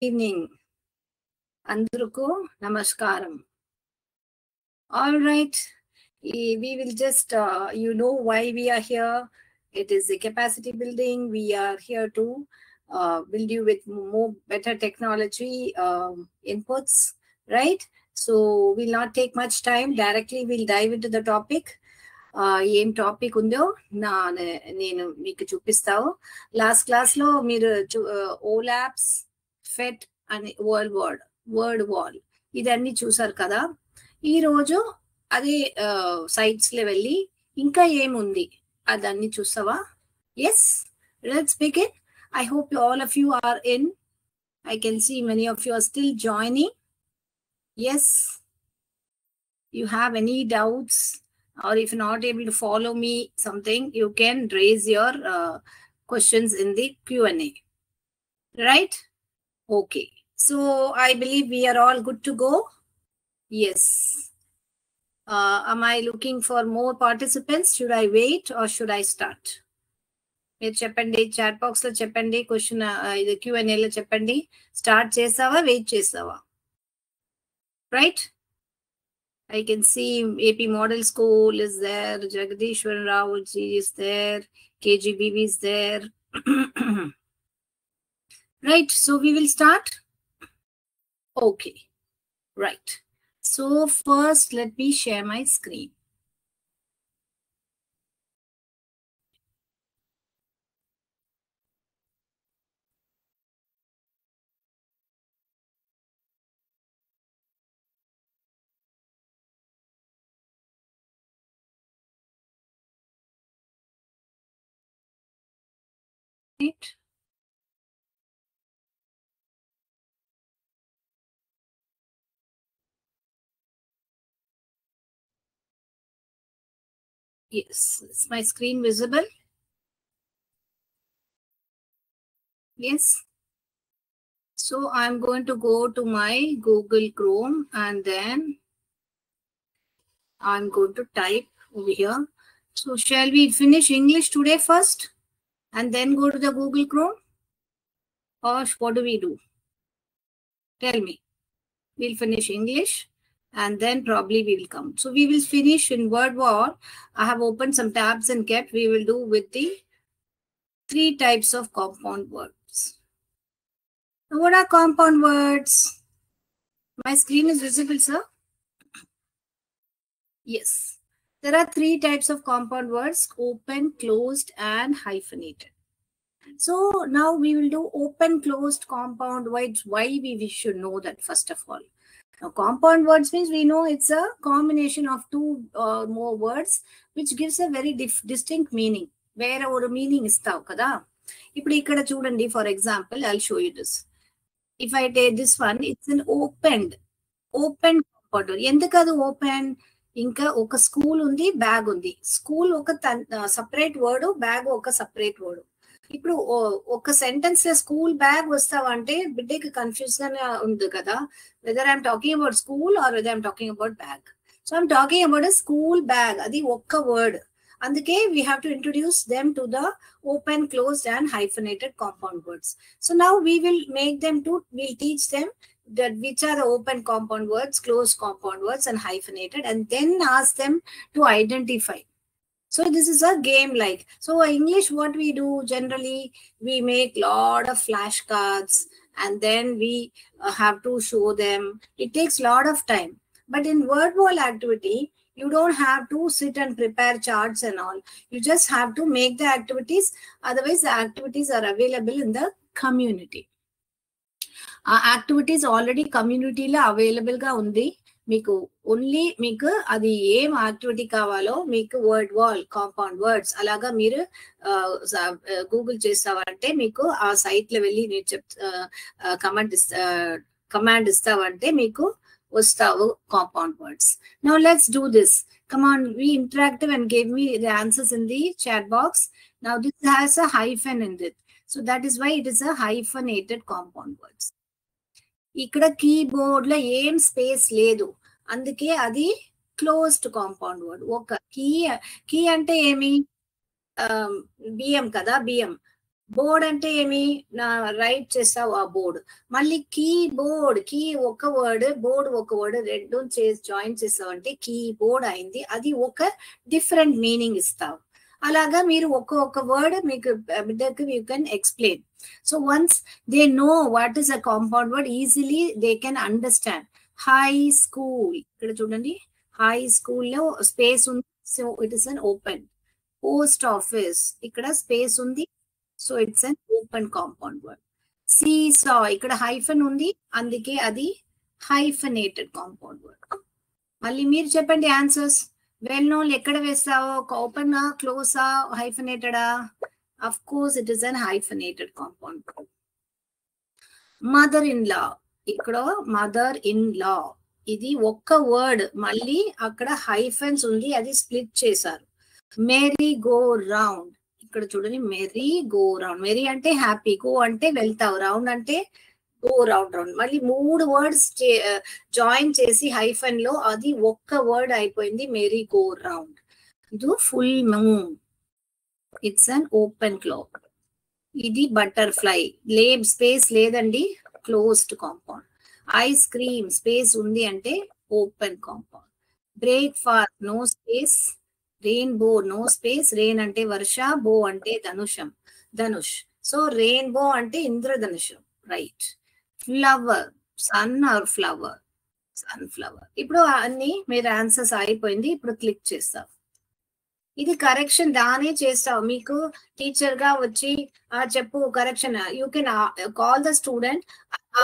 Evening. Andruku namaskaram. All right. We will just, why we are here. It is a capacity building. We are here to build you with more better technology inputs, right? So we'll not take much time. Directly, we'll dive into the topic. ఏం topic ఉందో నేను మీకు చూపిస్తావు. Last క్లాస్లో మీరు ఓలాప్స్ ఫెట్ అని word wall ఇదన్నీ చూసారు కదా. ఈరోజు అదే సైట్స్లో వెళ్ళి ఇంకా ఏముంది అదన్నీ చూస్తావా? Yes, let's begin. I hope all of you are in. I can see many of you are still joining. Yes, you have any doubts, or if not able to follow me something, you can raise your questions in the Q&A. Right? Okay. So I believe we are all good to go. Yes. Am I looking for more participants? Should I wait or should I start? మీరు చెప్పండి, chat box లో చెప్పండి, question ఇది Q&A లో చెప్పండి. Start చేసావా, wait చేసావా? Right. I can see AP Model School is there, Jagdishwar Rao ji is there, KGBV is there. Right, so we will start. Okay, right. So first, let me share my screen. Right. Yes, is my screen visible? Yes. So I'm going to go to my Google Chrome and then I'm going to type over here. So shall we finish English today first and then go to the Google Chrome? Or what do we do? Tell me. We'll finish English and then probably we will come. So we will finish in word wall. I have opened some tabs and kept. We will do with the 3 types of compound words. Now, what are compound words? My screen is visible, sir? Yes. There are 3 types of compound words: open, closed, and hyphenated. So now we will do open, closed, compound words. Why we should know that first of all. Now, compound words means we know it's a combination of 2 or more words which gives a very distinct meaning. Where or meaning istav kada. Ippudu ikkada chudandi, for example, I'll show you this. If I take this one, it's an open compound word. Endukadu open? Inka oka school undi, bag undi. School oka separate word, bag oka separate word. ఇప్పుడు ఒక sentence లో school bag వస్తావంటే బిడ్డకి confusion ఉంది కదా, whether I'm talking about school or whether I'm talking about bag. So I'm talking about school bag, అది ఒక్క word. అందుకే we have to introduce them to the open, closed and hyphenated compound words. So now we will make them to, will teach them that which are the open compound words, closed compound words and hyphenated, and then ask them to identify. So this is a game like. So English, what we do generally, we make lot of flashcards and then we have to show them. It takes lot of time. But in word wall activity, you don't have to sit and prepare charts and all. You just have to make the activities. Otherwise, the activities are available in the community. Activities already community la available ga undi. మీకు only మీకు అది ఏం activity కావాలో మీకు word wall compound words అలాగా మీరు Google చేస్తావంటే మీకు ఆ సైట్ లో వెళ్ళి మీరు కమాండ్ ఇస్తావంటే మీకు వస్తావు compound words. Now let's do this. Come on, be interactive and give me the answers in the chat box. Now this has a hyphen in it. So that is why it is a hyphenated compound words. ఇక్కడ keyboard లో ఏం space లేదు, అందుకే అది closed compound word. ఒక key అంటే ఏమి, బియ్యం కదా, బియ్యం బోర్డ్ అంటే ఏమి రైట్ చేస్తావు ఆ బోర్డ్. మళ్ళీ కీబోర్డ్, కీ ఒక వర్డ్, బోర్డ్ ఒక వర్డ్, రెండు చేసి జాయిన్ చేస్తావు అంటే కీబోర్డ్ అయింది. అది ఒక డిఫరెంట్ మీనింగ్ ఇస్తావు. అలాగా మీరు ఒక్కొక్క వర్డ్ మీకు బిడ్డకు you can explain. So once they know what is a compound word, easily they can understand. High school, ఇక్కడ చూడండి హై స్కూల్ లో స్పేస్ ఉంది, so it is an open. Post office, ఇక్కడ స్పేస్ ఉంది, so it's an open compound word. సీసా, ఇక్కడ hyphen ఉంది, అందుకే అది హైఫనేటెడ్ కాంపౌండ్ వర్డ్. మళ్ళీ మీరు చెప్పండి ఆన్సర్స్. వెల్ నోన్ ఎక్కడ వేస్తావు, ఓపెన్ క్లోజా హైఫనేటెడా? Of course it is an hyphenated compound word. Mother in law, ఇక్కడ మదర్ ఇన్ లా ఇది ఒక్క వర్డ్, మళ్ళీ అక్కడ హైఫన్స్ ఉంది, అది స్ప్లిట్ చేశారు. మెరీ గో రౌండ్, ఇక్కడ చూడండి మెరీ గో రౌండ్. మెరీ అంటే హ్యాపీ, గో అంటే వెళ్తావు, రౌండ్ అంటే గో రౌండ్ రౌండ్. మళ్ళీ మూడు వర్డ్స్ జాయిన్ చేసి హైఫన్ లో అది ఒక్క వర్డ్ అయిపోయింది, మెరీ గో రౌండ్. ఇది full moon, it's an open clock. ఇది బటర్ఫ్లై, స్పేస్ లేదండి, closed compound. Ice cream, space ఉంది అంటే open compound. Breakfast, no space. Rainbow, no space, rain అంటే వర్ష, బో అంటే ధనుష్. సో రెయిన్బో అంటే ఇంద్రధనుషం, right. Flower, sun or flower, sunflower. ఇప్పుడు అన్ని మీరు ఆన్సర్స్ అయిపోయింది, ఇప్పుడు క్లిక్ చేస్తావు. ఇది కరెక్షన్ దానే చేస్తావు. మీకు టీచర్ గా వచ్చి చెప్పు correction, you can call the student,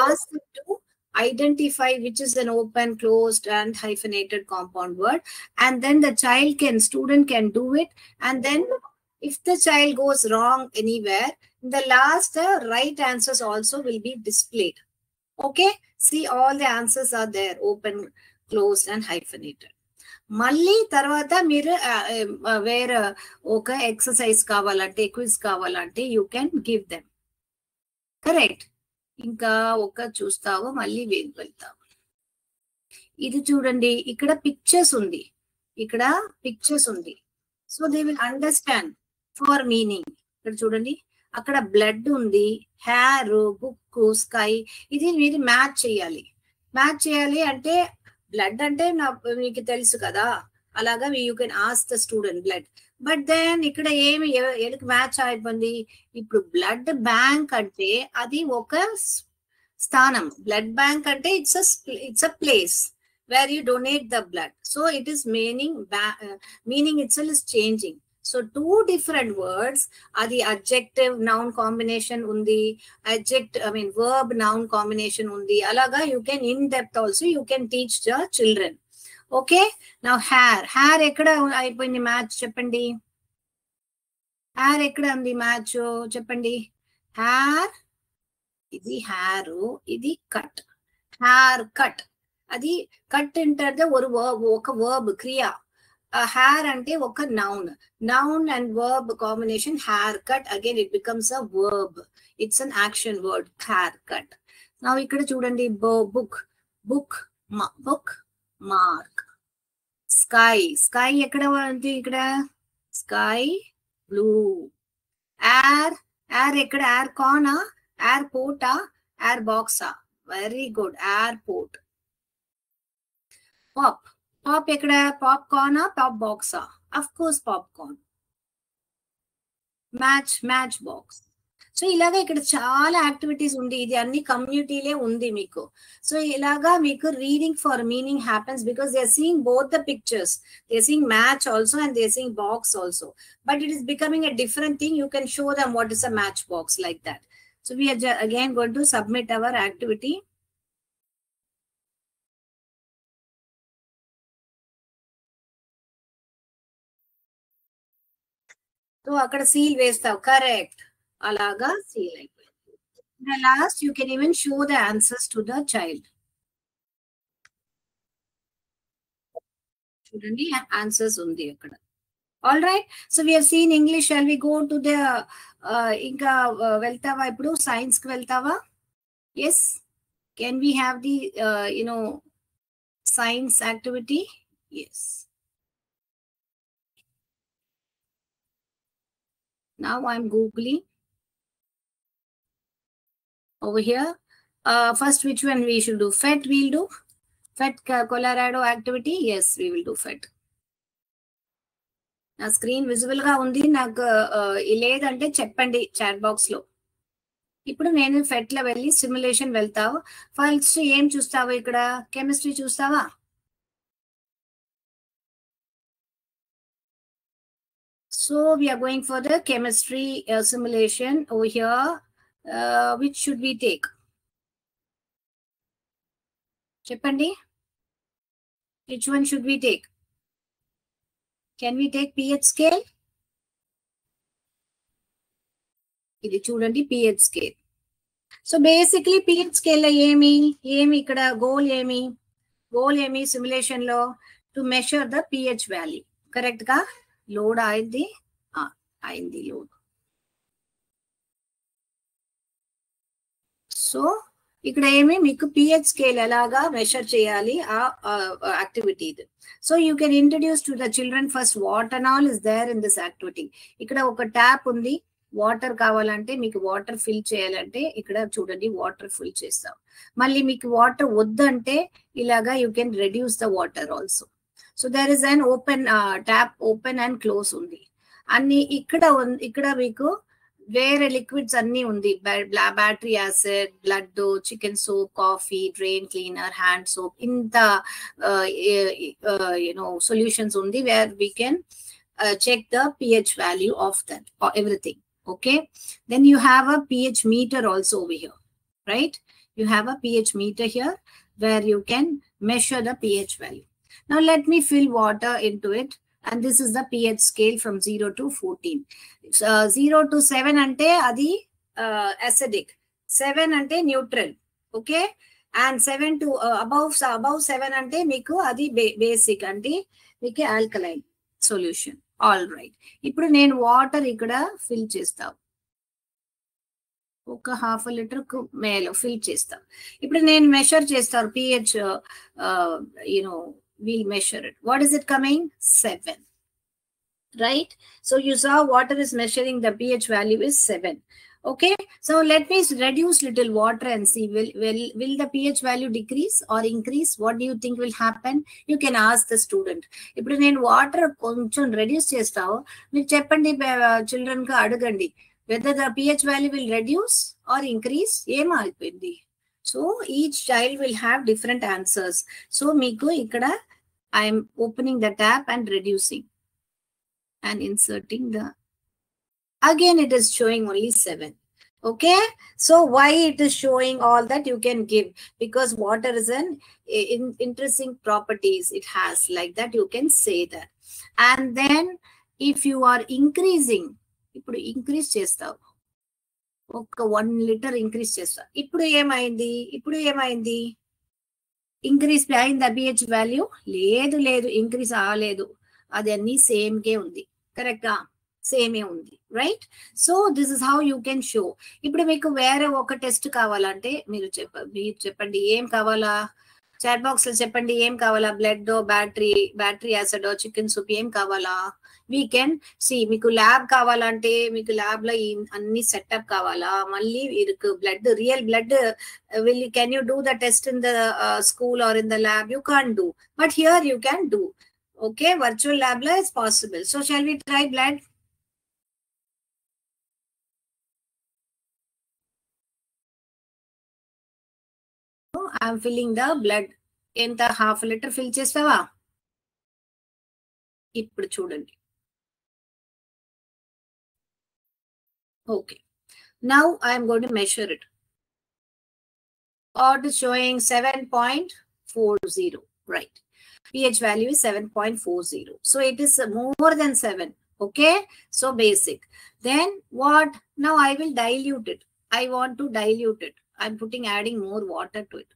ask to identify which is an open, closed and hyphenated compound word, and then the student can do it. And then if the child goes wrong anywhere, in the last the right answers also will be displayed. Okay, see all the answers are there, open, closed and hyphenated. మళ్ళీ తర్వాత మీరు వేరే ఒక exercise కావాలంటే, quiz కావాలంటే you can give them. Correct. ఇంకా ఒక చూస్తావు, మళ్ళీ వెళ్తావు. ఇది చూడండి, ఇక్కడ పిక్చర్స్ ఉంది, ఇక్కడ పిక్చర్స్ ఉంది. So they will understand for meaning. ఇక్కడ చూడండి, అక్కడ బ్లడ్ ఉంది, హెయిర్, బుక్, స్కై. ఇది మీరు మ్యాచ్ చేయాలి. మ్యాచ్ చేయాలి అంటే బ్లడ్ అంటే మీకు తెలుసు కదా, అలాగా you can ask the student blood. But then ఇక్కడ ఏమి ఎందుకు మ్యాచ్ అయిపోయింది? ఇప్పుడు బ్లడ్ బ్యాంక్ అంటే అది ఒక స్థానం. బ్లడ్ బ్యాంక్ అంటే it's a place where you donate the blood. So it is meaning itself is changing. So two different words are the adjective noun combination undi, verb noun combination undi. Alaga you can in depth also you can teach the children. Okay, now hair ekkada అయిపోయింది match చెప్పండి. hair ekkada ఉంది match చెప్పండి. hair, ఇది hair, ఇది cut. hair cut, అది cut అంటే ఒక verb, క్రియ. hair అంటే ఒక noun and verb combination, hair cut, again it becomes a verb, it's an action word, hair cut. నా ఇక్కడ చూడండి, బుక్ మార్క్. స్కై ఎక్కడ ఉంది? ఇక్కడ స్కై బ్లూ. ఎయిర్ ఎక్కడ? ఎయిర్ కానా, ఎయిర్ పోర్టా, ఎయిర్ బాక్సా? Very good, airport. పాప్ ఎక్కడ? పాప్కార్నా, పాప్ బాక్సా? Of course popcorn. Match box. So ఇలాగా ఇక్కడ చాలా యాక్టివిటీస్ ఉంది, ఇది అన్ని కమ్యూనిటీలే ఉంది మీకు. సో ఇలాగా మీకు reading for meaning happens because they are seeing both the pictures. They are seeing match also and they are seeing box also, but it is becoming a different thing. You can show them what is a match box like that. So we are again going to submit our activity. సో అక్కడ seal వేస్తావు, correct. అలాగా seal అయిపోయింది. The last you can even show the answers to the child. చూడండి answers ఉంది అక్కడ. All right, so we have seen English. Shall we go to the ఇంకా వెళ్తావా ఇప్పుడు? సైన్స్ కి వెళ్తావా? Yes, can we have the science activity? Yes. Now I'm googling. over here. First, which one we should do? FET we'll do. FET Colorado activity. Yes, we will do FET. నా screen visible గా ఉంది, నాకు లేదంటే చెప్పండి chat box లో. ఇప్పుడు నేను ఫెట్ లో వెళ్ళి సిమ్యులేషన్ వెళ్తావు. ఫస్ట్ ఏం చూస్తావు ఇక్కడ? కెమిస్ట్రీ చూస్తావా? So we are going for the chemistry simulation over here. Which should we take? Cheppandi. Which one should we take? Can we take pH scale? ఇది చూడండి pH scale. So basically pH scale లో ఏమి ఇక్కడ goal ఏమి simulation లో to measure the pH value. Correct గా load అయింది load. So ఇక్కడ ఏమి మీకు pH స్కేల్ ఎలాగా మెషర్ చేయాలి ఆ యాక్టివిటీ ఇది. So you can introduce to the children first what and all is there in this activity. ఇక్కడ ఒక ట్యాప్ ఉంది, వాటర్ కావాలంటే మీకు వాటర్ ఫిల్ చేయాలంటే ఇక్కడ చూడండి వాటర్ ఫిల్ చేస్తాం. మళ్ళీ మీకు వాటర్ వద్దంటే ఇలాగా you can reduce the water also. So there is an open tap, open and close ఉంది. అన్ని ఇక్కడ మీకు వేరే లిక్విడ్స్ అన్ని ఉంది. Battery acid, blood, chicken soup, coffee, drain cleaner, hand soap, ఇంత సొల్యూషన్స్ ఉంది where we can check the pH value of that or everything. Okay, then you have a pH meter also over here, right? You have a pH meter here where you can measure the pH value. Now let me fill water into it, and this is the pH scale from 0 to 14. 0 to 7 ante adi acidic, 7 ante neutral. Okay, and 7 to above 7 ante meeku adi basic, ante meeku alkaline solution. All right, ఇప్పుడు నేను water ఇక్కడ fill చేస్తా, ఒక ½ litre మేలో fill చేస్తా. ఇప్పుడు నేను measure చేస్తాను pH, we'll measure it. What is it coming? 7, right? So you saw water is measuring the pH value is 7. Okay, so let me reduce little water and see will the pH value decrease or increase? What do you think will happen? You can ask the student. ఇప్పుడు నేను water కొంచెం reduce చేస్తావు, మీరు చెప్పండి children గా అడగండి whether the pH value will reduce or increase. ఏమైపోయింది? So each child will have different answers. So meeku ikkada I am opening the tap and reducing and inserting the, again it is showing only 7. Okay, so why it is showing all that? You can give because water is an interesting properties it has, like that you can say that. And then if you are increasing, ఇప్పుడు increase చేస్తావు, ఒక 1 litre increase చేస్తా. ఇప్పుడు ఏమైంది? Increase అయిందా pH value? లేదు, increase అవ్వలేదు, అది అన్ని సేమ్ గే ఉంది. కరెక్టా? సేమే ఉంది, right? So this is how you can show. ఇప్పుడు మీకు వేరే ఒక టెస్ట్ కావాలంటే మీరు చెప్పండి ఏం కావాలా? చాట్ బాక్స్ లో చెప్పండి ఏం కావాలా? Blood, battery acid, chicken soup, ఏం కావాలా? We can see. మీకు ల్యాబ్ కావాలంటే మీకు ల్యాబ్ లో అన్ని సెటప్ కావాలా? మళ్ళీ blood, real blood can you do the test in the school or in the lab? You can't do, but here you can do. Okay, virtual lab లో it's possible. So shall we try blood? I'm filling the blood. ఎంత? ½ litre fill చేస్తావా? ఇప్పుడు చూడండి. Okay, now I am going to measure it. Odd is showing 7.40, right? pH value is 7.40. So it is more than 7. Okay, so basic. Then what? Now I will dilute it. I want to dilute it. I'm adding more water to it.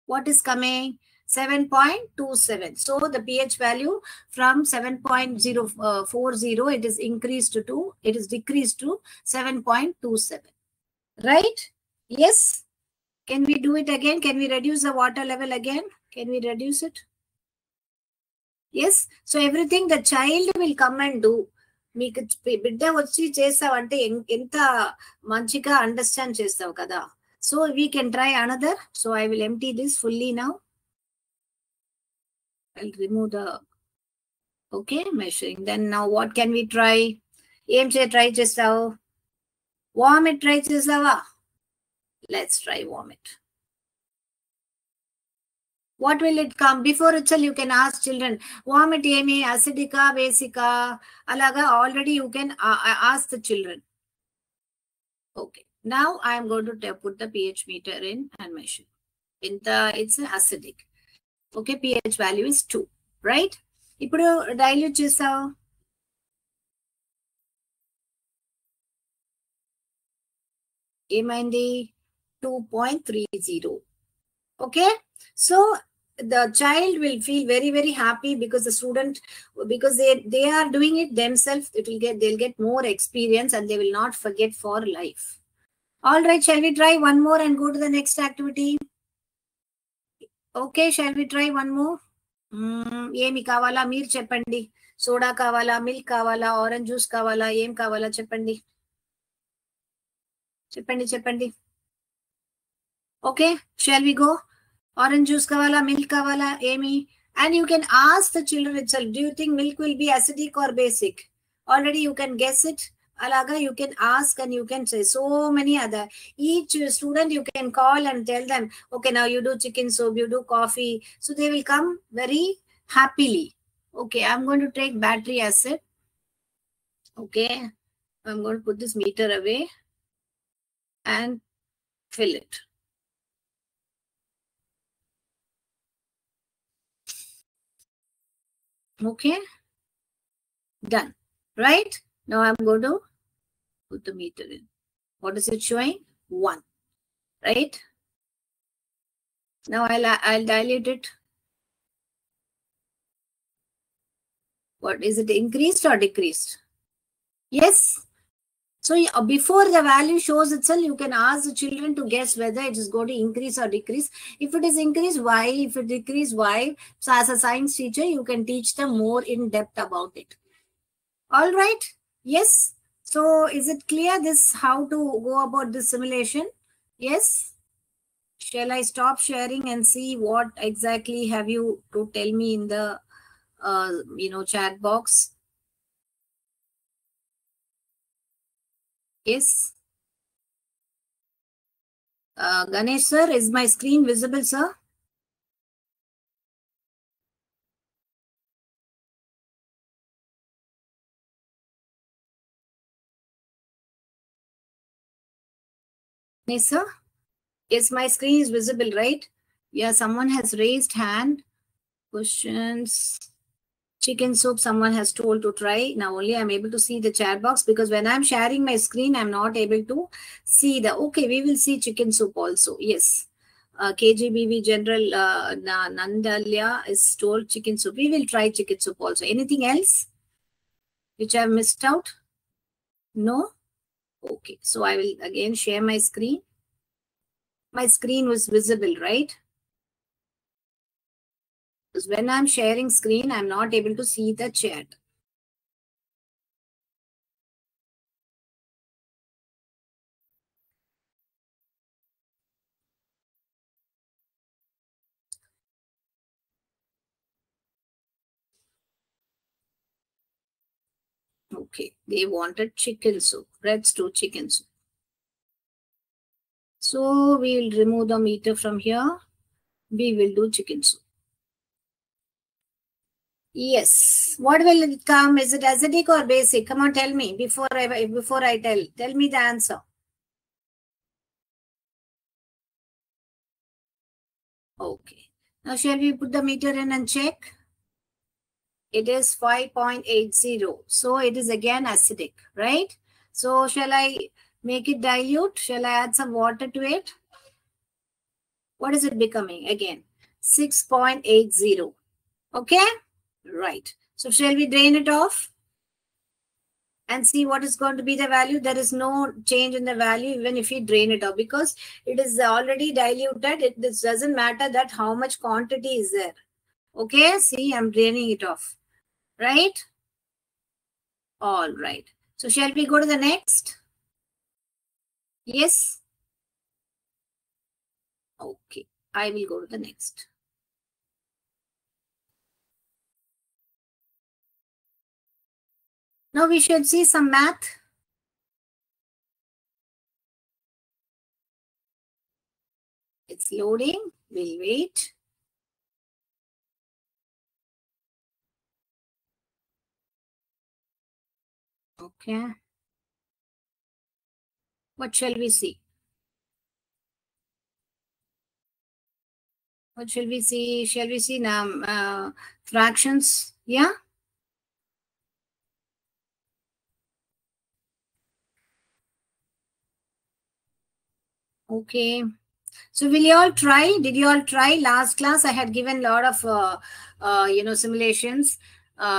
What is coming? 7.27. So the pH value from 7.040 it is decreased to 7.27. Right? Yes. Can we do it again? Can we reduce the water level again? Can we reduce it? Yes. So everything the child will come and do. మీకు బిడ్డ వచ్చి చేస్తావంటే ఎంత మంచిగా understand చేస్తావు కదా. So we can try another. So I will empty this fully now. I'll remove the, okay, measuring. Then now what can we try? Aim say try chesao. Warm it try chesawa. Let's try warm it. What will it come? Before itself, you can ask children, warm it emi, acidica, basica, alaga, already you can ask the children. Okay. Now I am going to put the pH meter in and measure. It's acidic. Okay, pH value is 2, right? Ippudu dilute chesav. Emaindi 2.30. Okay, so the child will feel very, very happy because the student, because they are doing it themselves, they'll get more experience and they will not forget for life. All right, shall we try one more and go to the next activity? Okay, shall we try one more? ఏమి కావాలా మీరు చెప్పండి. Soda కావాలా, milk కావాలా, orange juice కావాలా, ఏం కావాలా చెప్పండి. చెప్పండి. Okay, shall we go? Orange juice kavala, milk kavala, Amy. And you can ask the children itself, do you think milk will be acidic or basic? Already you can guess it. Alaga, you can ask and you can say so many other. Each student you can call and tell them, okay, now you do chicken soup, you do coffee. So they will come very happily. Okay, I'm going to take battery acid. Okay, I'm going to put this meter away and fill it. Okay, done. Right? Now I'm going to put the meter in. What is it showing? 1. Right? Now I'll dilute it. What is it, increased or decreased? Yes. So before the value shows itself, you can ask the children to guess whether it is going to increase or decrease. If it is increased, why? If it decrease, why? So as a science teacher, you can teach them more in depth about it. All right. Yes. So is it clear this how to go about this simulation? Yes. Shall I stop sharing and see what exactly have you to tell me in the chat box? Yes. Ganesh sir, is my screen visible, sir? Ganesh sir? Yes, my screen is visible, right? Yeah, someone has raised hand. Questions. Chicken soup, someone has told to try. Now only I'm able to see the chat box because when I'm sharing my screen, I'm not able to see the, okay, we will see chicken soup also. Yes. KGBV General Nandalya is told chicken soup. We will try chicken soup also. Anything else which I've missed out? No? Okay. So I will again share my screen. My screen was visible, right? Because when I'm sharing screen, I'm not able to see the chat. Okay, they wanted chicken soup. Let's do chicken soup. So we will remove the meter from here. We will do chicken soup. Yes. What will it come? Is it acidic or basic? Come on, tell me before I tell me the answer. Okay. Now shall we put the meter in and check? It is 5.80. So it is again acidic, right? So shall I make it dilute? Shall I add some water to it? What is it becoming again? 6.80. Okay? Right. So shall we drain it off and see what is going to be the value? There is no change in the value even if we drain it off because it is already diluted. This doesn't matter that how much quantity is there. Okay? See, I'm draining it off. Right? All right. So shall we go to the next? Yes. Okay, I will go to the next. Now we should see some math. It's loading. We'll wait. Okay. What shall we see? What shall we see? Shall we see now fractions? Yeah. Okay. So will you all try? Did you all try? Last class I had given a lot of simulations.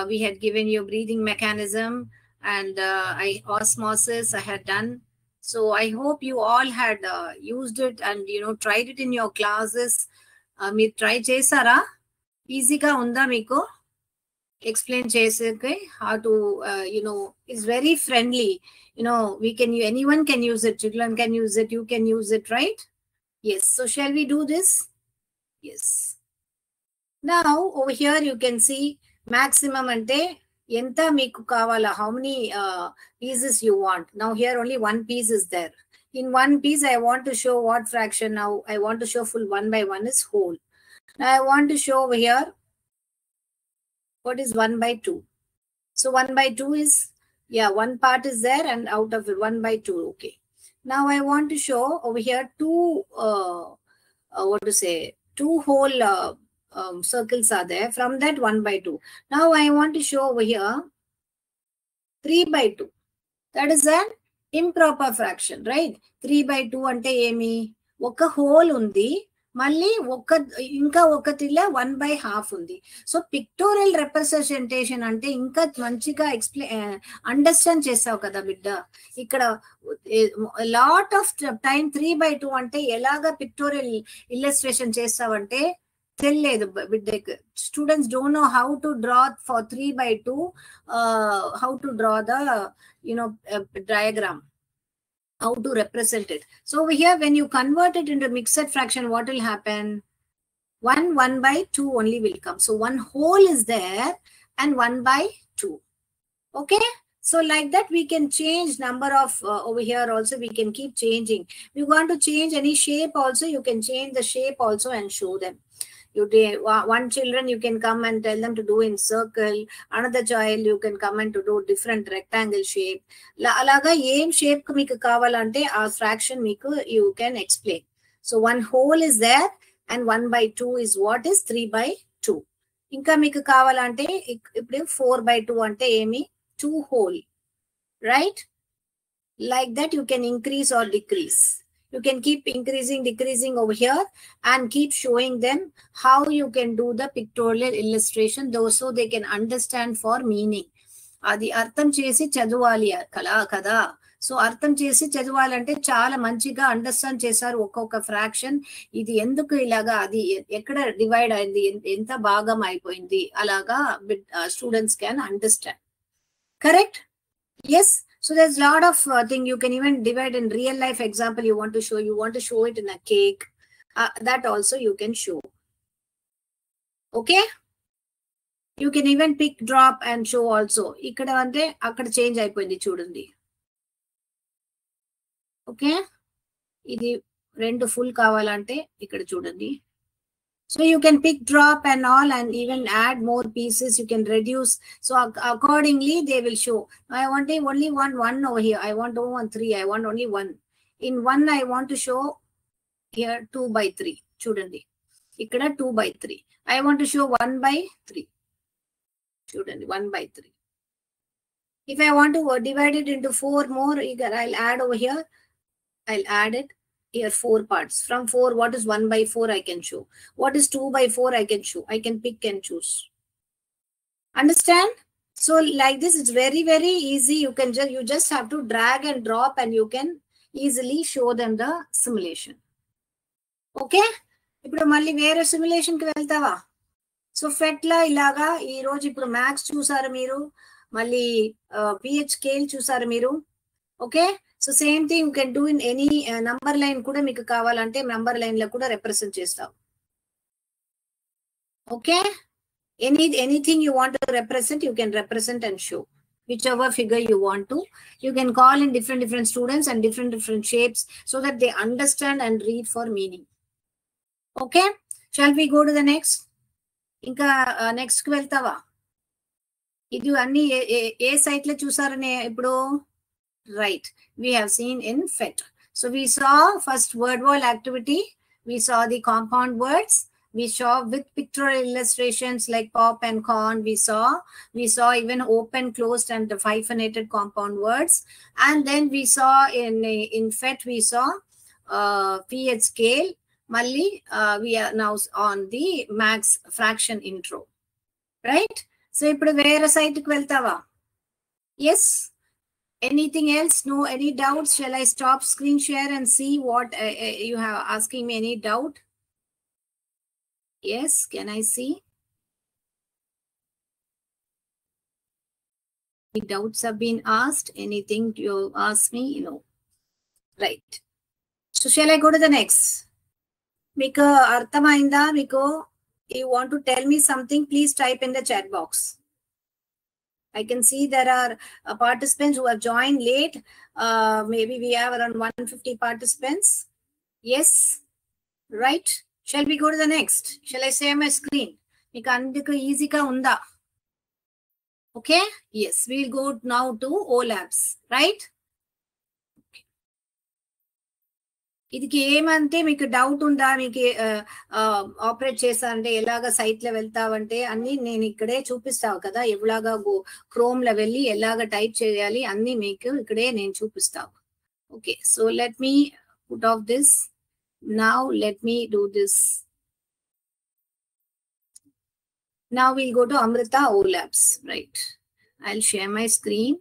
We had given you breathing mechanism and osmosis I had done. So I hope you all had used it and tried it in your classes. మీరు try చేసారా? ఈజీగా ఉందా మీకు? Explain చేసేకే how to it's very friendly. Anyone can use it. Children can use it. You can use it, right? Yes. So shall we do this? Yes. Now over here you can see maximum ante enta meeku kavala, how many pieces you want. Now here only one piece is there. In one piece I want to show what fraction. Now I want to show full 1 by 1 is whole. Now I want to show over here what is 1 by 2. So 1 by 2 is, yeah, one part is there and out of it 1 by 2. Okay. Now I want to show over here two whole circles are there. From that 1 by 2. Now I want to show over here 3 by 2. That is an improper fraction, right? 3 by 2 ante emi oka whole undi, మళ్ళీ ఇంకా ఒకటిలో 1/2 ఉంది. So pictorial representation అంటే ఇంకా మంచిగా understand చేసావు కదా బిడ్డ. ఇక్కడ లాట్ ఆఫ్ టైం 3/2 అంటే ఎలాగా పిక్టోరియల్ ఇల్లస్ట్రేషన్ చేస్తావంటే తెలియలేదు బిడ్డకి. Students don't know how to draw for 3/2, how to draw the diagram, how to represent it. So over here, when you convert it into mixed fraction, what will happen? 1 by 2 only will come. So one whole is there and 1 by 2. Okay. So like that, we can change number of over here also, we can keep changing. If you want to change any shape also, you can change the shape also and show them. One children, you can come and tell them to do in circle. Another child, you can come and to do different rectangle shape. Alaga em shape meeku kavalante aa fraction meeku you can explain. So one whole is there and 1 by 2 is what is 3 by 2. Inka meeku kavalante ippudu 4 by 2 ante emi 2 whole, right? Like that you can increase or decrease. You can keep increasing, decreasing over here and keep showing them how you can do the pictorial illustration, though so they can understand for meaning. Adi artham chesi chaduvali kada. So artham chesi chaduvali chaala manchiga understand chesaru okka fraction. Idi enduku ilaga adi ekkada divide ayindi, enta bhagam ayipoyindi, alaga students can understand. Correct? Yes. So there's a lot of thing you can even divide in real life example. You want to show it in a cake. That also you can show. Okay. You can even pick, drop and show also. Ikkada ante akkada change ayipoyindi chudandi. Okay. Idi rendu full kavalante ikkada chudandi. So you can pick, drop and all and even add more pieces. You can reduce. So accordingly, they will show. I want only one over here. I want only 3. I want only 1. In 1, I want to show here 2 by 3. Chudandi. Ikkada 2 by 3. I want to show 1 by 3. Chudandi. 1 by 3. If I want to divide it into 4 more, I'll add over here. I'll add it. Here 4 parts. From 4, what is 1 by 4 I can show. What is 2 by 4 I can show. I can pick and choose. Understand? So like this, it's very, very easy. You just have to drag and drop and you can easily show them the simulation. Okay? Ippudu malli vera simulation ki veltava. So FETla ilaga ee roju ippudu max chusaru meeru, malli pH scale chusaru meeru. Okay? So same thing you can do in any number line kuda meeku kavalante number line la kuda represent chestavu. Okay, anything you want to represent, you can represent and show whichever figure you want to. You can call in different students and different shapes so that they understand and read for meaning. Okay, shall we go to the next? Inka next ku veltava. Idu anni A site lo chusarane ippudu. Right, we have seen in PhET. So we saw first word wall activity, we saw the compound words, we saw with pictorial illustrations like pop and corn, we saw even open, closed and hyphenated compound words. And then we saw in PhET, we saw PH scale. Malli, we are now on the max fraction intro, right? So ippudu vera site ku veltava. Yes, anything else? No, any doubts? Shall I stop screen share and see what you have asking me? Any doubt? Yes, can I see? Any doubts have been asked? Anything you ask me? No. Right. So shall I go to the next? Meeku arthamainda? Meeku, you want to tell me something, please type in the chat box. I can see there are participants who have joined late. Maybe we have around 150 participants. Yes, right. Shall we go to the next? Shall I share my screen? Meeku anduku easy ka unda? Okay. Yes, we'll go now to OLabs, right? ఇదికి ఏమంటే మీకు doubt ఉందా, మీకు operate చేస్తానంటే ఎలాగా site లో వెళ్తావంటే అన్ని నేను ఇక్కడే చూపిస్తావు కదా, ఎలాగా క్రోమ్ లో వెళ్ళి ఎలాగా టైప్ చేయాలి అన్ని మీకు ఇక్కడే నేను చూపిస్తావు. Okay, so let me put off this now. Let me do this. Now we'll go to Amrita OLabs, right? I'll share my screen.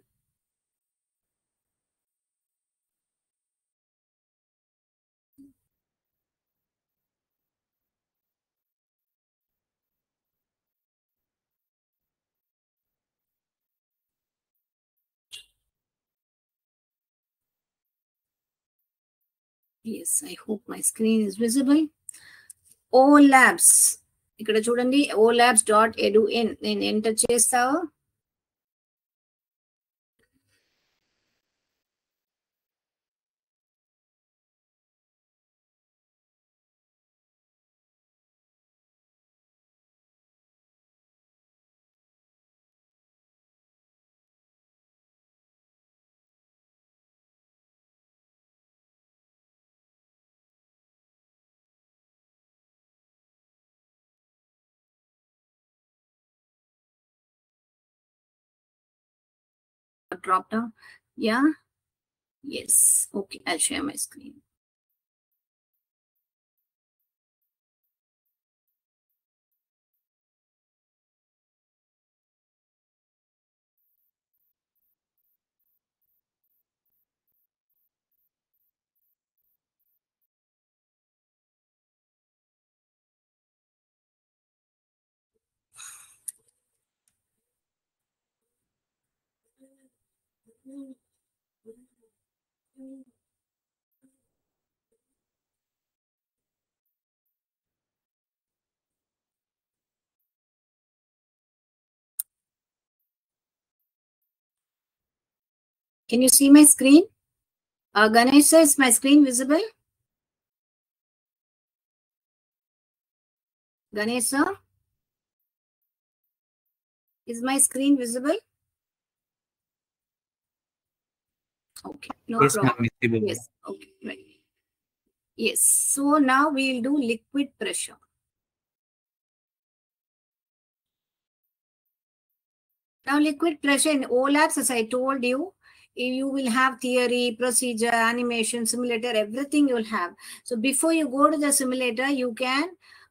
Yes, I hope my screen is visible. OLabs. ఇక్కడ చూడండి, olabs.edu.in నేను enter చేస్తావా? Drop down. Yeah. Yes. Okay, I'll share my screen. Can you see my screen? Ganesha, is my screen visible? Ganesha, is my screen visible? Okay, no Yes, problem. ma'am, visible. Yes, okay, right. Yes, so now we'll do liquid pressure. Now liquid pressure in OLabs, as I told you, you will have theory, procedure, animation, simulator, everything you'll have. So before you go to the simulator, you can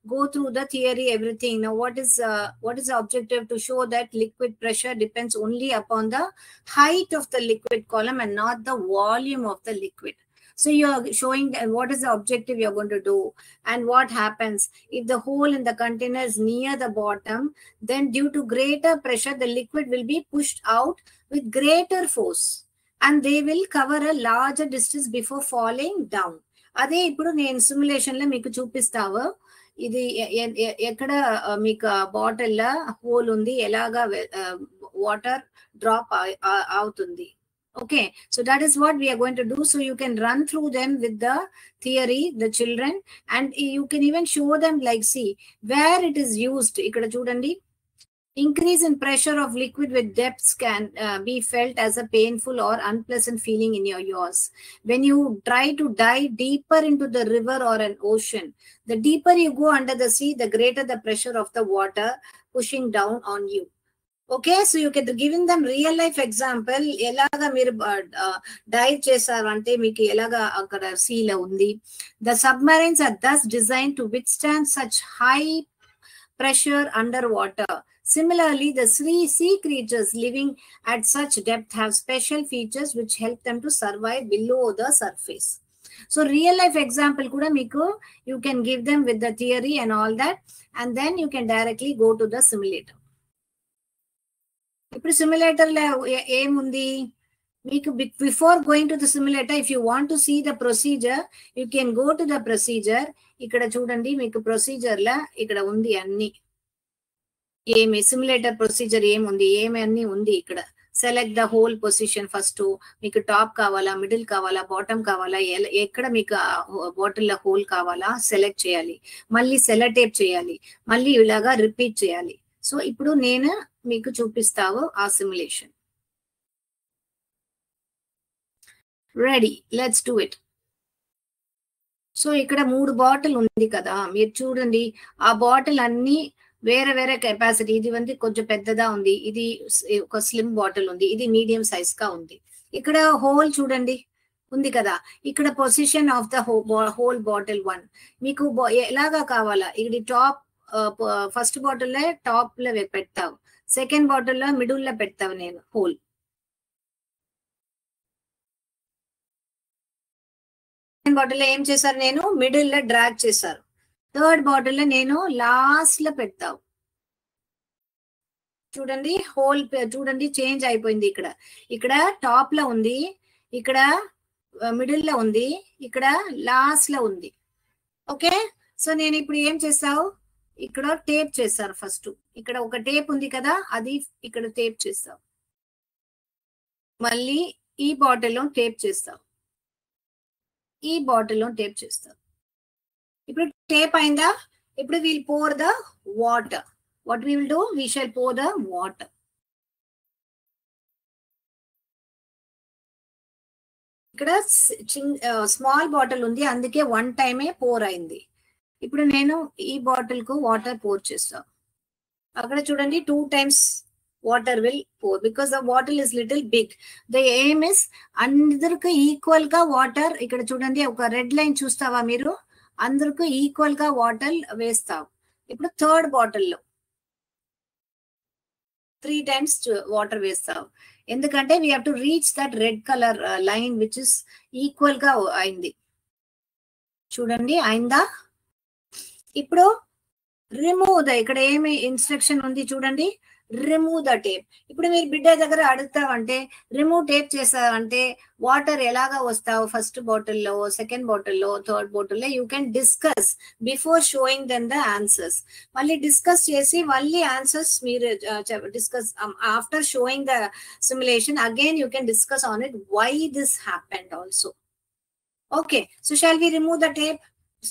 go through the theory, everything. Now what is the objective? To show that liquid pressure depends only upon the height of the liquid column and not the volume of the liquid. So you're showing what is the objective you're going to do and what happens if the hole in the container is near the bottom. Then due to greater pressure, the liquid will be pushed out with greater force. and they will cover a larger distance before falling down. అదే ఇప్పుడు నేను simulation లో మీకు చూపిస్తావు. ఇది ఎక్కడ మీకు bottle లో హోల్ ఉంది, ఎలాగా వాటర్ డ్రాప్ అవుతుంది. Okay, so that is what we are going to do. So you can run through them with the theory, the children, and you can even show them, like, see where it is used. Ikkada chudandi, increase in pressure of liquid with depths can be felt as a painful or unpleasant feeling in your ears. When you try to dive deeper into the river or an ocean, the deeper you go under the sea, the greater the pressure of the water pushing down on you. Okay, so you can giving them real life example. Elaga meer dive chesarante meeku elaga akkada sea la undi. The submarines are thus designed to withstand such high pressure underwater. Similarly, the sea creatures living at such depth have special features which help them to survive below the surface. So real life example kuda meeku you can give them with the theory and all that, and then you can directly go to the simulator. ఇప్పుడు simulator లో ఏముంది మీకు, before going to the simulator, if you want to see the procedure you can go to the procedure. ఇక్కడ చూడండి, మీకు procedure లా ఇక్కడ ఉంది అన్ని, ఏమి సిమ్యులేటర్ ప్రొసీజర్ ఏముంది, ఏమి అన్ని ఉంది ఇక్కడ. Select the whole position. First మీకు టాప్ కావాలా, మిడిల్ కావాలా, బాటమ్ కావాలా, ఎక్కడ మీకు బాటిల్ లో హోల్ కావాలా సెలెక్ట్ చేయాలి, మళ్ళీ సెలటేప్ చేయాలి, మళ్ళీ ఇలాగా రిపీట్ చేయాలి. సో ఇప్పుడు నేను మీకు చూపిస్తావు ఆ simulation. Ready, let's do it. So ఇక్కడ 3 బాటిల్ ఉంది కదా, మీరు చూడండి. ఆ బాటిల్ అన్ని వేరే వేరే కెపాసిటీ. ఇది ఉంది కొంచెం పెద్దదా ఉంది, ఇది ఒక స్లిమ్ బాటిల్ ఉంది, ఇది మీడియం సైజ్ గా ఉంది. ఇక్కడ హోల్ చూడండి ఉంది కదా, ఇక్కడ position of the whole bottle 1 మీకు ఎలాగా కావాలా. ఇది టాప్, ఫస్ట్ బాటిల్ లో టాప్ లో పెడతావు, సెకండ్ బాటిల్ లో మిడిల్ లో పెడతావు. నేను హోల్ సెకండ్ బాటిల్ లో ఏం చేశారు, నేను మిడిల్ లో డ్రాగ్ చేశారు. థర్డ్ బాటిల్ లో నేను లాస్ట్ లో పెడతావు. చూడండి హోల్ చూడండి చేంజ్ అయిపోయింది. ఇక్కడ ఇక్కడ టాప్ లో ఉంది, ఇక్కడ మిడిల్ లో ఉంది, ఇక్కడ లాస్ట్ లో ఉంది. ఓకే, సో నేను ఇప్పుడు ఏం చేస్తావు, ఇక్కడ టేప్ చేస్తారు. ఫస్ట్ ఇక్కడ ఒక టేప్ ఉంది కదా, అది ఇక్కడ టేప్ చేస్తావు. మళ్ళీ ఈ బాటిల్లో టేప్ చేస్తావు, ఈ బాటిల్లో టేప్ చేస్తావు. ఇప్పుడు టేప్ అయిందా? ఇప్పుడు we'll pour the water. What we will do, we shall pour the water. ఇక్కడ స్మాల్ బాటిల్ ఉంది, అందుకే 1 టైమే పోర్ అయింది. ఇప్పుడు నేను ఈ బాటిల్ కు వాటర్ పోర్ చేస్తా. అక్కడ చూడండి 2 times water will pour because the bottle is little big. The aim is అందరికి ఈక్వల్ గా వాటర్. ఇక్కడ చూడండి ఒక రెడ్ లైన్ చూస్తావా మీరు, అందరికి ఈక్వల్ గా వాటర్ వేస్తావు. ఇప్పుడు థర్డ్ బాటిల్లో 3 times వాటర్ వేస్తావు, ఎందుకంటే we have to reach that red colour line which is equal గా అయింది. చూడండి అయిందా? ఇప్పుడు రిమూవ్ ద, ఇక్కడ ఏమి ఇన్స్ట్రక్షన్ ఉంది చూడండి, రిమూవ్ ద టేప్. ఇప్పుడు మీరు బిడ్డ దగ్గర అడుగుతావంటే రిమూవ్ టేప్ చేస్తావంటే వాటర్ ఎలాగా వస్తావు, ఫస్ట్ బాటిల్లో, సెకండ్ బాటిల్లో, థర్డ్ బాటిల్లో. You can discuss before showing then the answers. మళ్ళీ డిస్కస్ చేసి మళ్ళీ ఆన్సర్స్ మీరు discuss after showing the simulation again you can discuss on it why this happened also. Okay, so shall we remove the tape.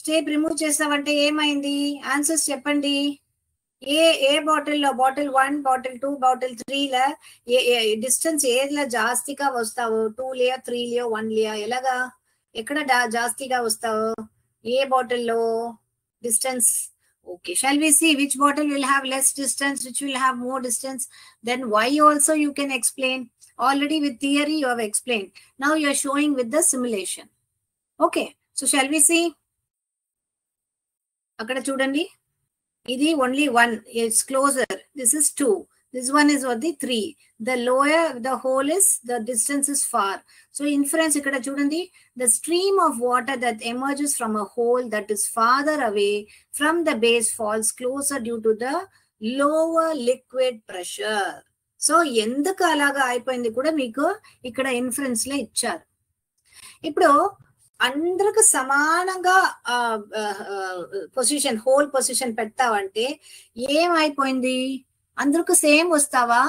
Tape remove చేస్తావంటే ఏమైంది, answers చెప్పండి. ఏ బాటిల్లో, bottle 1, bottle 2, bottle 3 లా డిస్టెన్స్ ఏదిలా జాస్తిగా వస్తావు, 2 లేయా, 3 లేయో, 1 లేయా, ఎలాగా ఎక్కడ జాస్తిగా వస్తావు, ఏ బాటిల్లో distance. Okay, shall we see which bottle will have less distance, which will have more distance? Then why also you can explain. Already with theory you have explained. Now you are showing with the simulation. Okay, so shall we see? Akkada chudandi, idi only 1, it's closer. This is 2. This one is what, the 3. The lower the hole is, the distance is far. So inference ikkada chudandi, the stream of water that emerges from a hole that is farther away from the base falls closer due to the lower liquid pressure. So ఎందుకు అలాగా అయిపోయింది కూడా మీకు ఇక్కడ inference లో ఇచ్చారు. ఇప్పుడు అందరికి సమానంగా పొజిషన్ హోల్ పొజిషన్ పెడతావంటే ఏమైపోయింది? అందరికి సేమ్ వస్తావా?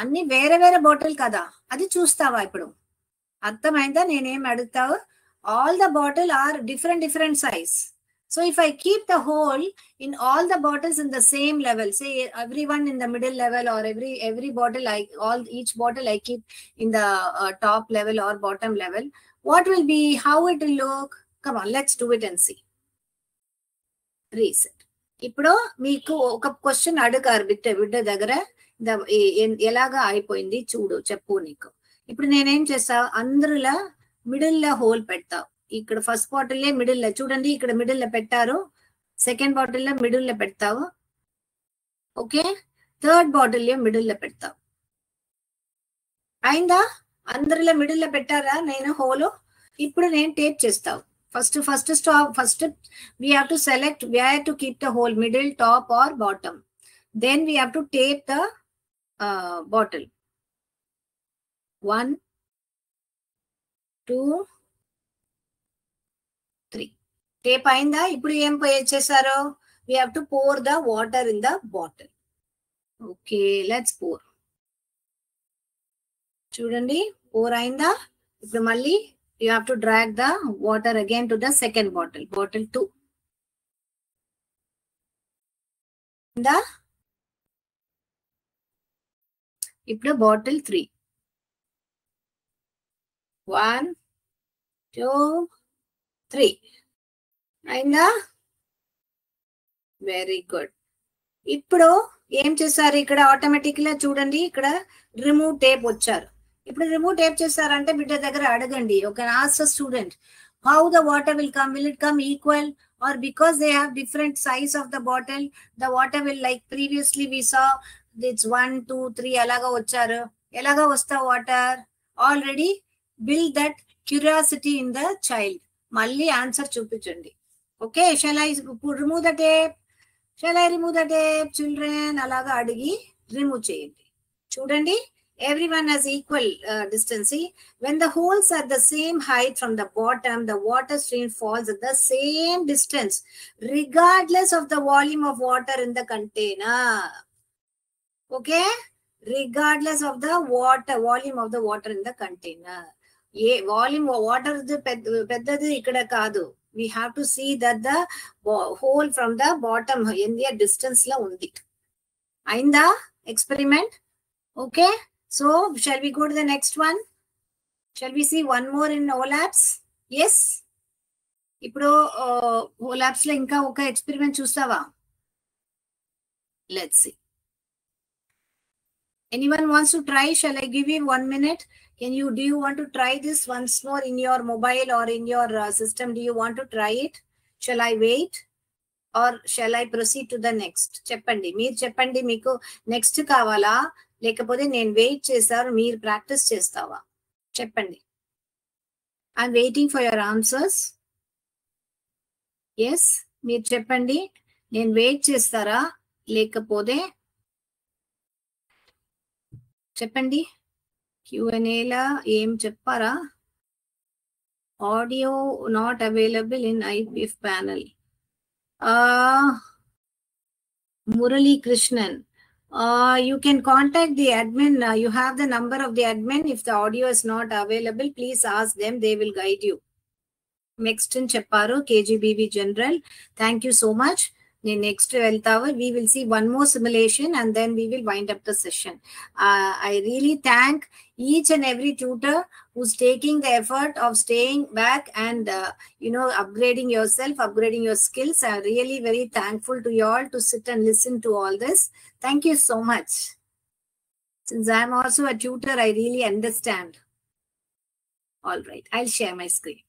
అన్ని వేరే వేరే బాటిల్ కదా, అది చూస్తావా? ఇప్పుడు అర్థమైందా నేనేం అడుగుతావు? All the bottle are different size. So if I keep the hole in all the bottles in the same level, say everyone in the middle level, or every bottle, each bottle I keep in the top level or bottom level, what will be, how it will look? Come on, let's do it and see. Reset. ఇప్పుడు మీకు ఒక question అడుగారు బిడ్డ దగ్గర, ఎలాగా అయిపోయింది చూడు చెప్పు నీకు. ఇప్పుడు నేనేం చేస్తా, అందరిలా మిడిల్ లో హోల్ పెడతావు. ఇక్కడ ఫస్ట్ బాటిల్ మిడిల్ లో చూడండి, ఇక్కడ మిడిల్ లో పెట్టారు. సెకండ్ బాటిల్ లో మిడిల్ లో పెడతావు. ఓకే, థర్డ్ బాటిల్ మిడిల్ లో పెడతావు. అయిందా? అందరిలో మిడిల్ లో పెట్టారా నేను హోల్? ఇప్పుడు నేను టేప్ చేస్తావు. First stop. First we have to select where to keep the hole, middle, top or bottom. Then we have to tape the bottle. 1 2 3. Tape అయిందా? ఇప్పుడు ఏం చేశారు? we have to pour the water in the bottle. Okay, let's pour. చూడండి, pour అయిందా? ఇప్పుడు మళ్ళీ you have to drag the water again to the second bottle, bottle 2. ఇప్పుడు bottle 3. 1 2 3 అయిందా? Very good. ఇప్పుడు ఏం చేశారు? ఇక్కడ ఆటోమేటిక్ గా చూడండి, ఇక్కడ రిమూవ్ టేప్ వచ్చారు. ఇప్పుడు రిమూవ్ టేప్ చేశారంటే బిడ్డ దగ్గర అడగండి. ఒక ask student, how the water will come? Will it come equal, or because they have different size of the bottle, the water will, like previously we saw, it's 1 2 3 అలాగా వచ్చారు. ఎలాగా వస్తా water? Already build that curiosity in the child. మళ్ళీ answer చూపించండి. Okay, shall I remove the tape? Shall I remove the tape, children? అలాగా అడిగి remove చేయండి. చూడండి, everyone has equal distance. When the holes are the same height from the bottom, the water stream falls at the same distance regardless of the volume of water in the container. Okay, regardless of the volume of the water in the container. Volume of water పెద్దది ఇక్కడ కాదు. We have to see that the hole from the bottom in the distance la undi. Ainda experiment? Okay, so shall we go to the next one? Shall we see one more in OLAPS? Yes. ఇప్పుడు OLAPS లో ఇంకా ఒక experiment చూస్తావా? Let's see. Anyone wants to try? Shall I give you 1 minute? Do you want to try this once more in your mobile or in your system? Do you want to try it? Shall I wait or shall I proceed to the next? Cheppandi, meer cheppandi, meeku next kavala lekapothe nenu wait chesaru, meer practice chestava? Cheppandi. I'm waiting for your answers. Yes, meer cheppandi, nenu wait chestara lekapothe చెప్పండి. Q&A లా ఏం చెప్పారా? Audio not available in IPF panel. Murali Krishnan, you can contact the admin. You have the number of the admin. If the audio is not available, please ask them. They will guide you. Next in చెప్పారు KGBV General. Thank you so much. Next we will see one more simulation and then we will wind up the session. I really thank each and every tutor who's taking the effort of staying back and upgrading yourself, upgrading your skills. I'm really very thankful to you all to sit and listen to all this. Thank you so much. Since I'm also a tutor, I really understand. All right, I'll share my screen.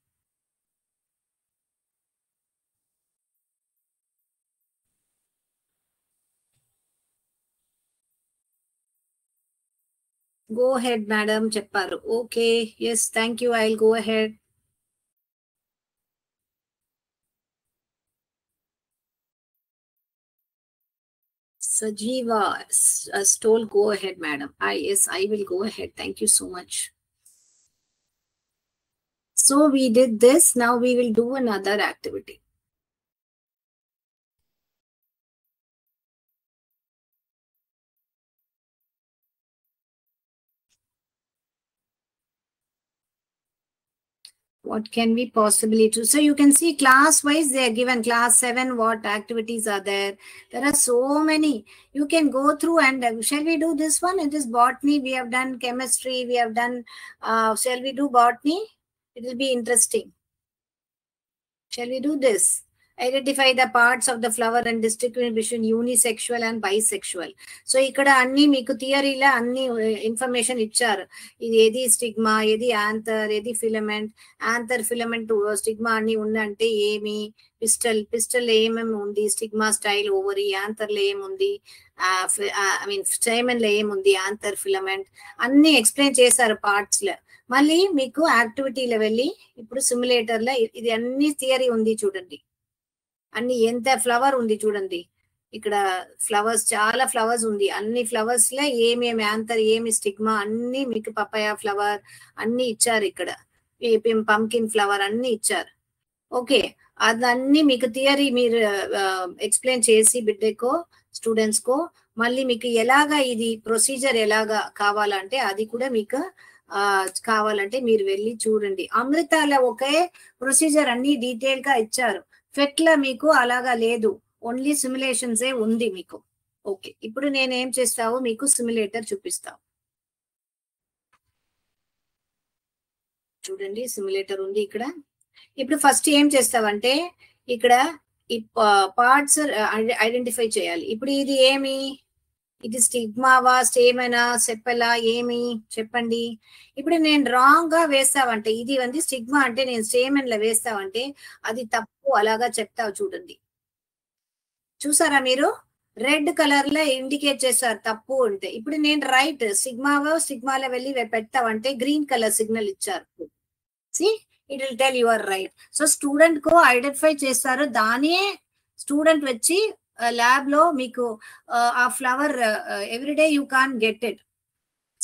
Go ahead, madam. Chepparu. Okay. Yes, thank you. I'll go ahead. Sajiva Stoll, go ahead, madam. Yes, I will go ahead. Thank you so much. So we did this. Now we will do another activity. What can we possibly do? So you can see class wise, they are given class 7, what activities are there. There are so many. You can go through and shall we do this one? It is botany. We have done chemistry. We have done, shall we do botany? It will be interesting. Shall we do this? Identify the parts of the flower and distinguish between unisexual and bisexual. So ikkada anni meeku theory la anni information icharu. Idi edi stigma, edi anther, edi filament, anther filament stigma anni unnante emi, pistil em undi, stigma style ovary, anther la em undi, I mean stamen la em undi, anther filament anni explain chesaru parts la. మళ్ళీ మీకు యాక్టివిటీలో వెళ్ళి ఇప్పుడు simulator లో ఇది అన్ని theory ఉంది చూడండి. అన్ని ఎంత ఫ్లవర్ ఉంది చూడండి. ఇక్కడ ఫ్లవర్స్ చాలా ఫ్లవర్స్ ఉంది. అన్ని ఫ్లవర్స్ లో ఏమేమి యాంతర్, ఏమి స్టిగ్మా అన్ని మీకు పపాయ ఫ్లవర్ అన్ని ఇచ్చారు. ఇక్కడ పంకిన్ ఫ్లవర్ అన్ని ఇచ్చారు. ఓకే, అదన్నీ మీకు థియరీ మీరు ఎక్స్ప్లెయిన్ చేసి బిడ్డకో స్టూడెంట్స్ కో మళ్ళీ మీకు ఎలాగా ఇది ప్రొసీజర్ ఎలాగా కావాలంటే అది కూడా మీకు కావాలంటే మీరు వెళ్ళి చూడండి. అమృతాల ఒకే ప్రొసీజర్ అన్ని డీటెయిల్ గా ఇచ్చారు. ఫెట్ల మీకు అలాగా లేదు, ఓన్లీ సిమ్యులేషన్స్ ఏ ఉంది మీకు. ఓకే, ఇప్పుడు నేను ఏం చేస్తావు మీకు సిమ్యులేటర్ చూపిస్తావు చూడండి. సిమ్యులేటర్ ఉంది ఇక్కడ. ఇప్పుడు ఫస్ట్ ఏం చేస్తావంటే ఇక్కడ ఈ పార్ట్స్ ఐడెంటిఫై చేయాలి. ఇప్పుడు ఇది ఏమి, ఇది స్టిగ్మావా, స్టేమనా, సెప్పలా, ఏమి చెప్పండి. ఇప్పుడు నేను రాంగ్ గా వేస్తావంటే ఇది ఉంది స్టిగ్మా అంటే నేను స్టేమన్ లో వేస్తావంటే అది తప్పు, అలాగా చెప్తావు చూడండి. చూసారా మీరు, రెడ్ కలర్ లో ఇండికేట్ చేస్తారు తప్పు అంటే. ఇప్పుడు నేను రైట్ స్టిగ్మాలో వెళ్ళి పెడతావంటే గ్రీన్ కలర్ సిగ్నల్ ఇచ్చారు. See it will tell your right. So student కు ఐడెంటిఫై చేస్తారు, దానే స్టూడెంట్ వచ్చి ల్యాబ్ లో మీకు ఆ flower every day you can get it.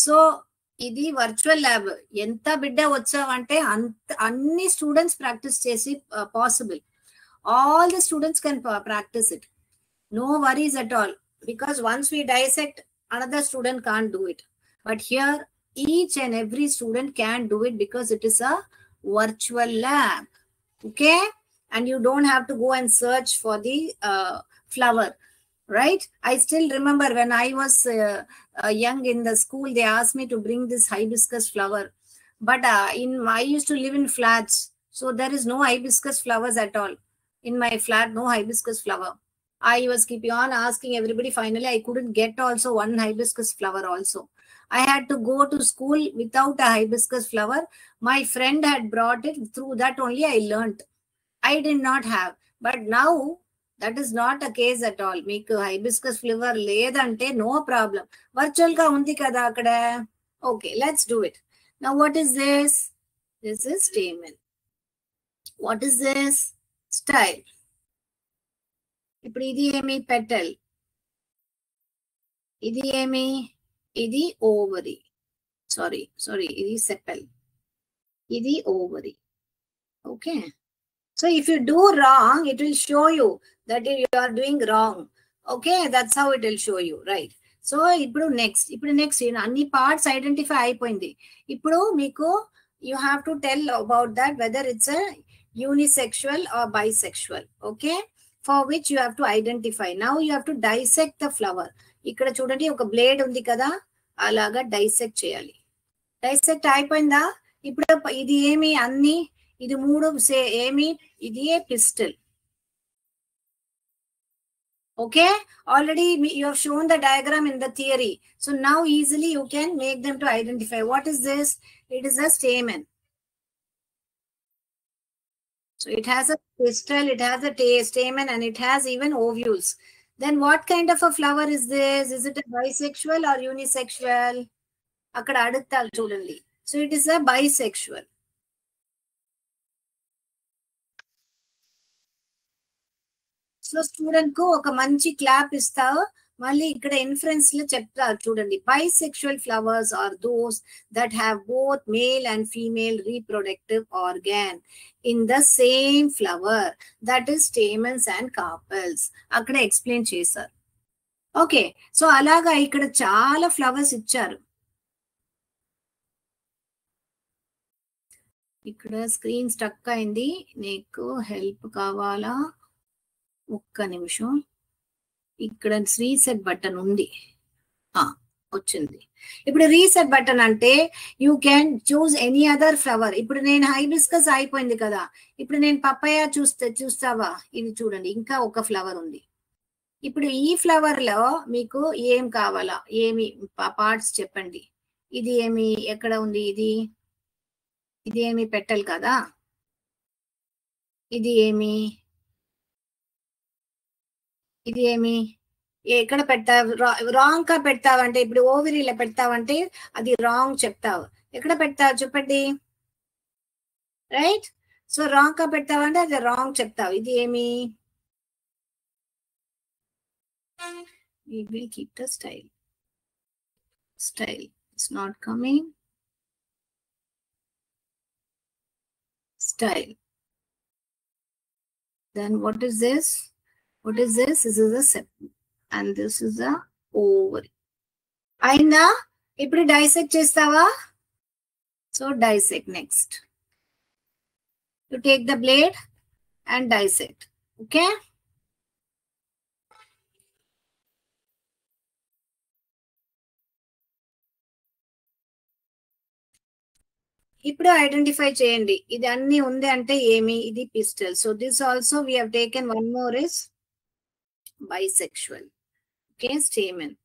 So ఇది వర్చువల్ ల్యాబ్. ఎంత బిడ్డ వచ్చావంటే అన్ని స్టూడెంట్స్ ప్రాక్టీస్ చేసి possible. All the students can practice it. No worries at all, because once we dissect, another student can't do it. But here each and every student can do it because it is a virtual lab. Okay, and you don't have to go and search for the flower, right? I still remember when I was young in the school, they asked me to bring this hibiscus flower, but I used to live in flats, so there is no hibiscus flowers at all in my flat. No hibiscus flower. I was keeping on asking everybody. Finally I couldn't get also one hibiscus flower also. I had to go to school without a hibiscus flower. My friend had brought it. Through that only I learnt. I did not have. But now that is not a case at all. Meeku hibiscus flower ledante no problem. Virtual ga undi kada akada. Okay, let's do it. Now what is this? This is stamen. What is this? Style. ఇప్పుడు ఇది ఏమి, petal. ఇది ఏమి, ఇది ovary. Sorry ఇది సెపెల్, ఇది ovary. Okay, so if you do wrong, it will show you that you are doing wrong. Okay, that's how it will show you, right? So ఇప్పుడు next అన్ని పార్ట్స్ ఐడెంటిఫై అయిపోయింది. ఇప్పుడు మీకు you have to tell about that whether it's a unisexual or bisexual. Okay, for which you have to identify. Now you have to dissect the flower. ఇక్కడ చూడండి ఒక blade ఉంది కదా, అలాగా డైసెక్ట్ చేయాలి. డైసెక్ట్ అయిపోయిందా? ఇప్పుడు ఇది ఏమి, అన్ని ఇది మూడు ఏమి, ఇది pistol. Okay, already you have shown the diagram in the theory, so now easily you can make them to identify. What is this? It is a stamen. So it has a pistil, it has a stamen, and it has even ovules. Then what kind of a flower is this? Is it a bisexual or unisexual? Akkada aduttal chudandi. So it is a bisexual. So student ko oka manchi clap istavu. మళ్ళీ ఇక్కడ inference లో చెప్తారు చూడండి. Bisexual flowers are those that have both male and female reproductive organ in the same flower, that is stamens and carpels. అక్కడ explain చేశారు. Okay, so అలాగా ఇక్కడ చాలా ఫ్లవర్స్ ఇచ్చారు. ఇక్కడ స్క్రీన్ స్టక్ అయింది, నీకు హెల్ప్ కావాలా? ఒక్క నిమిషం. ఇక్కడ రీసెట్ బటన్ ఉంది, వచ్చింది. ఇప్పుడు రీసెట్ బటన్ అంటే you can choose any other flower. ఇప్పుడు నేను హైబిస్కస్ అయిపోయింది కదా, ఇప్పుడు నేను పపాయ చూస్తావా? ఇది చూడండి, ఇంకా ఒక ఫ్లవర్ ఉంది. ఇప్పుడు ఈ ఫ్లవర్ లో మీకు ఏం కావాలా, ఏమి పార్ట్స్ చెప్పండి. ఇది ఏమి, ఎక్కడ ఉంది ఇది? ఇది ఏమి పెట్టాలి కదా, ఇది ఏమి, ఇది ఏమి, ఎక్కడ పెడతావు? రాంగ్ గా పెడతావంటే, ఇప్పుడు ఓవరీలో పెడతావంటే అది రాంగ్ చెప్తావు. ఎక్కడ పెడతావు చెప్పండి, రైట్? సో రాంగ్ గా పెడతావంటే అది రాంగ్ చెప్తావు. ఇది ఏమి? We will keep the style. It's not coming. Style. Then what is this? What is this? This is a septum and this is a ovary. Aina, ఇప్పుడు dissect చేస్తావా? So dissect next. You take the blade and dissect. Okay? ఇప్పుడు identify చేయండి, ఇది అన్ని ఉంది అంటే ఏమి? ఇది pistol. So this also we have taken one more is bisexual. Okay, stamen.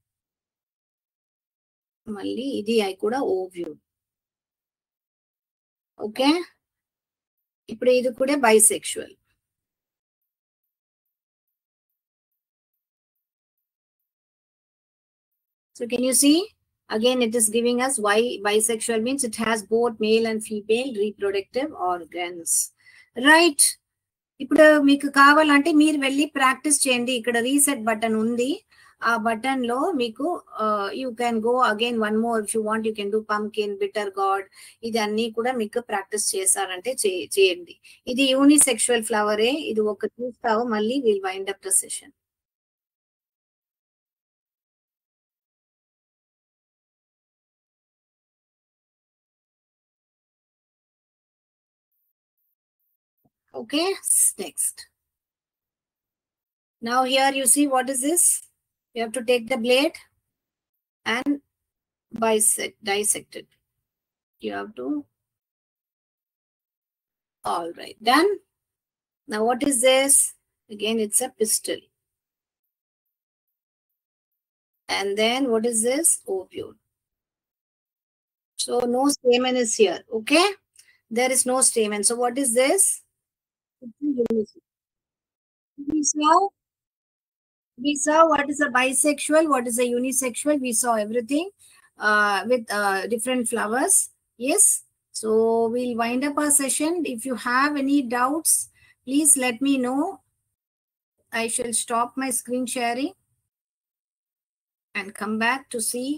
మళ్ళీ ఇది కూడా ఓవ్యూల్. ఓకే, ఇప్పుడు ఇది కూడా bisexual. So can you see? Again, it is giving us why bisexual means it has both male and female reproductive organs. Right? ఇప్పుడు మీకు కావాలంటే మీరు వెళ్ళి ప్రాక్టీస్ చేయండి. ఇక్కడ రీసెట్ బటన్ ఉంది, ఆ బటన్ లో మీకు you can go again one more if you want. You can do pumpkin, bitter God, ఇది అన్ని కూడా మీకు ప్రాక్టీస్ చేశారంటే చేయండి. ఇది యూనిసెక్షువల్ ఫ్లవరే, ఇది ఒక చూస్తావు, మళ్ళీ will wind up the session. Okay, next. Now here you see what is this? You have to take the blade and dissect it. You have to. All right, done. Now what is this? Again, it's a pistil. And then what is this? Ovule. So no stamen is here. Okay, there is no stamen. So what is this? We saw what is a bisexual, what is a unisexual. We saw everything with different flowers. Yes. So we'll wind up our session. If you have any doubts, please let me know. I shall stop my screen sharing and come back to see.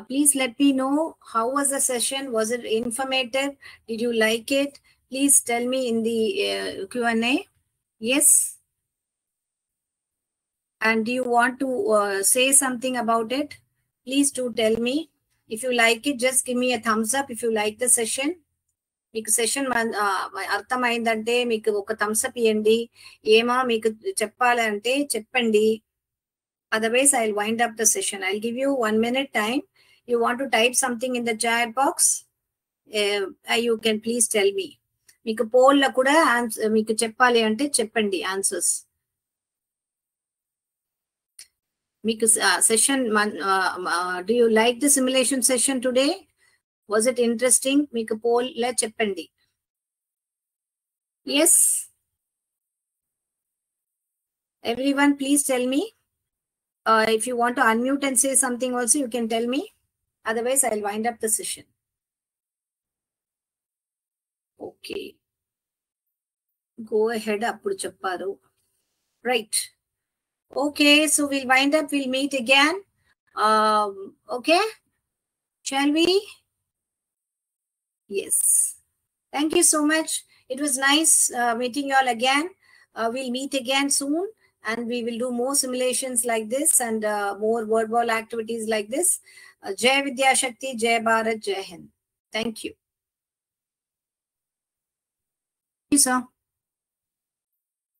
Please let me know how was the session. Was it informative? Did you like it? Please tell me in the Q&A. Yes. And do you want to say something about it? Please do tell me. If you like it, just give me a thumbs up if you like the session. మీకు session అర్థమైందంటే మీకు ఒక Thums up ఇవ్వండి. ఏమా మీకు చెప్పాలంటే చెప్పండి. Otherwise, I'll wind up the session. I'll give you 1 minute time. You want to type something in the chat box? You can please tell me. మీకు పోల్ లో కూడా మీకు చెప్పాలి అంటే చెప్పండి ఆన్సర్స్. మీకు session do you like the simulation session today? Was it interesting? మీకు pole లో చెప్పండి. Yes. Everyone, please tell me. If you want to unmute and say something also, you can tell me. Otherwise, I'll wind up the session. Okay. Go ahead, appudu chepparu. Right. Okay, so we'll wind up. We'll meet again. Okay, shall we? Yes. Thank you so much. It was nice meeting you all again. We'll meet again soon, and we will do more simulations like this and more word wall activities like this. Jai Vidya Shakti, Jai Bharat, Jai Hind. Thank you. Thank you, sir.